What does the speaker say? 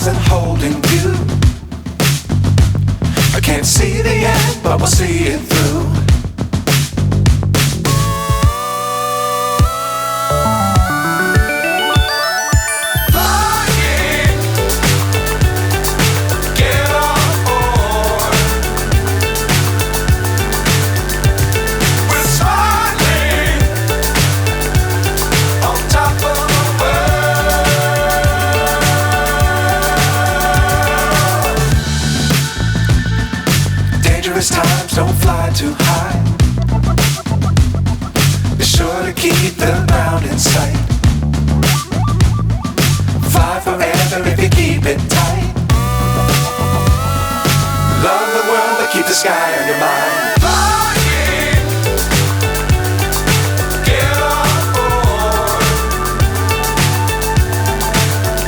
stars and holding you. I can't see the end, but we'll see it through. Times don't fly too high. Be sure to keep the ground in sight. Fly forever if you keep it tight. Love the world but keep the sky on your mind.